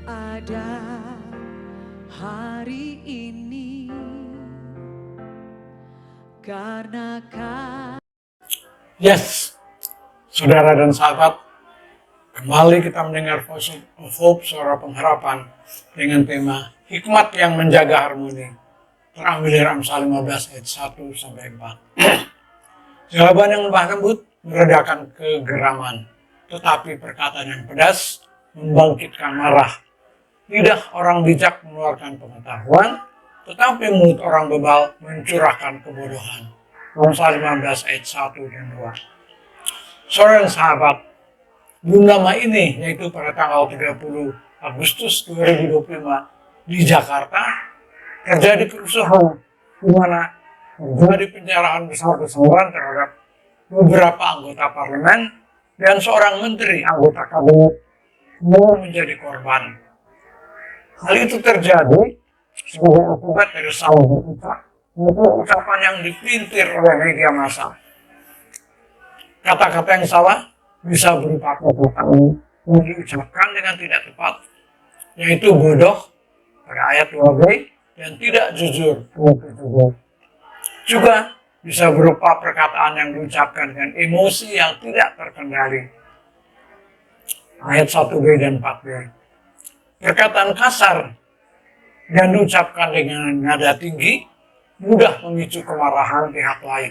ada hari ini karena Yes, saudara dan sahabat, kembali kita mendengar Voice of Hope, suara pengharapan dengan tema hikmat yang menjaga harmoni. Terambil dari Amsal 15 ayat 1-4. Jawaban yang lemah lembut meredakan kegeraman, tetapi perkataan yang pedas membangkitkan marah. Lidah orang bijak mengeluarkan pengetahuan, tetapi mulut orang bebal mencurahkan kebodohan. Amsal 15 ayat 1 dan 2. Saudara dan sahabat, belum lama ini, yaitu pada tanggal 30 Agustus 2025 di Jakarta, terjadi kerusuhan di mana terjadi penjarahan besar-besaran terhadap beberapa anggota parlemen dan seorang menteri anggota kabinet semua menjadi korban. Hal itu terjadi sebagai akibat dari salah ucapan yang dipelintir oleh media massa. Kata-kata yang salah bisa berupa kata-kata yang diucapkan dengan tidak tepat, yaitu bodoh pada ayat 2b dan tidak jujur. Juga bisa berupa perkataan yang diucapkan dengan emosi yang tidak terkendali. Ayat 1b dan 4b. Perkataan kasar dan diucapkan dengan nada tinggi mudah memicu kemarahan pihak lain.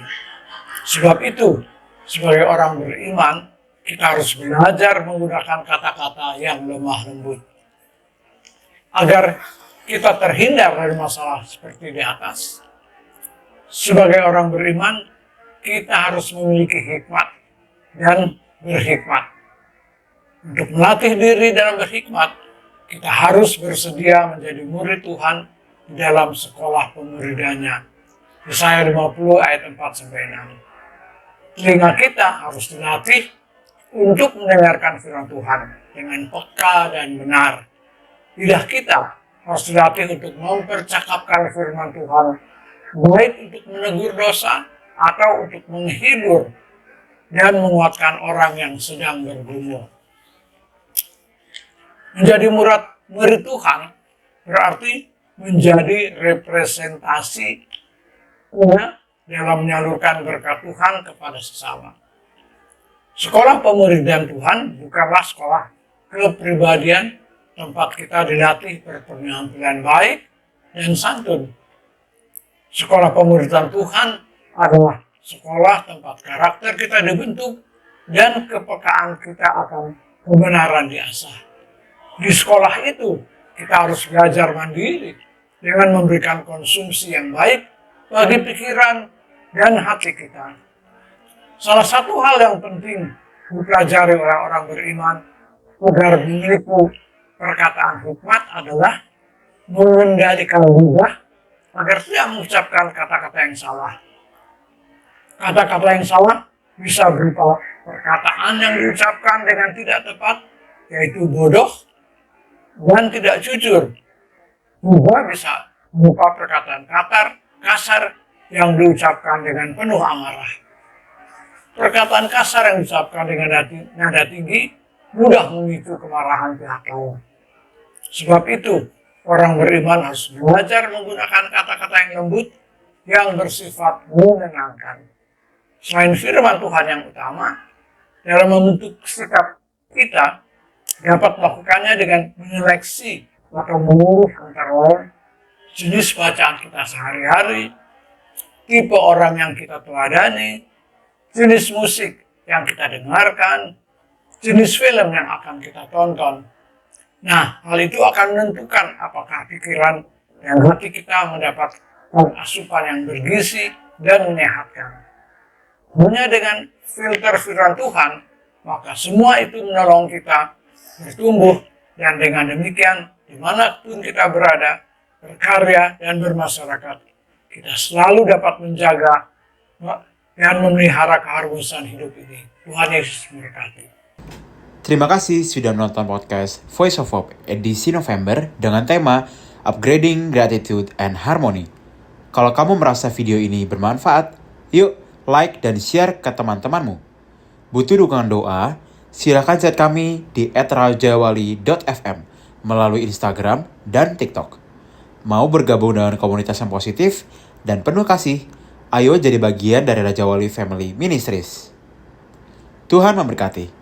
Sebab itu, sebagai orang beriman, kita harus belajar menggunakan kata-kata yang lemah lembut. Agar kita terhindar dari masalah seperti di atas. Sebagai orang beriman, kita harus memiliki hikmat dan berhikmat. Untuk melatih diri dalam berhikmat, kita harus bersedia menjadi murid Tuhan di dalam sekolah pemuridannya. Yesaya 50 ayat 4-6. Telinga kita harus dilatih untuk mendengarkan firman Tuhan dengan peka dan benar. Lidah kita harus dilatih untuk mempercakapkan firman Tuhan, baik untuk menegur dosa atau untuk menghibur dan menguatkan orang yang sedang bergumul. Menjadi murid Tuhan berarti menjadi representasi dalam menyalurkan berkat Tuhan kepada sesama. Sekolah pemuridan Tuhan bukanlah sekolah kepribadian tempat kita dilatih berpenampilan baik dan santun. Sekolah pemuridan Tuhan adalah sekolah tempat karakter kita dibentuk dan kepekaan kita akan kebenaran diasah. Di sekolah itu, kita harus belajar mandiri dengan memberikan konsumsi yang baik bagi pikiran dan hati kita. Salah satu hal yang penting dipelajari oleh orang beriman agar memiliki perkataan hikmat adalah mengendalikan lidah agar tidak mengucapkan kata-kata yang salah. Kata-kata yang salah bisa berupa perkataan yang diucapkan dengan tidak tepat, yaitu bodoh, dan tidak jujur. Juga bisa berupa perkataan kasar yang diucapkan dengan penuh amarah. Perkataan kasar yang diucapkan dengan nada tinggi mudah memicu kemarahan pihak lain. Sebab itu, orang beriman harus belajar menggunakan kata-kata yang lembut yang bersifat menenangkan. Selain firman Tuhan yang utama, dalam membentuk sikap kita, dapat melakukannya dengan menyeleksi atau memilih antara lain jenis bacaan kita sehari-hari, tipe orang yang kita teladani, jenis musik yang kita dengarkan, jenis film yang akan kita tonton. Nah, hal itu akan menentukan apakah pikiran dan hati kita mendapat asupan yang bergizi dan menyehatkan. Hanya dengan filter firman Tuhan, maka semua itu menolong kita bertumbuh, dan dengan demikian dimanapun kita berada, berkarya dan bermasyarakat, kita selalu dapat menjaga dan memelihara keharmonisan hidup ini. Tuhan Yesus memberkati. Terima kasih sudah menonton podcast Voice of Hope edisi November dengan tema Upgrading Gratitude and Harmony. Kalau kamu merasa video ini bermanfaat, yuk like dan share ke teman-temanmu. Butuh dukungan doa? Silakan chat kami di @rajawali.fm melalui Instagram dan TikTok. Mau bergabung dengan komunitas yang positif dan penuh kasih? Ayo jadi bagian dari Raja Wali Family Ministries. Tuhan memberkati.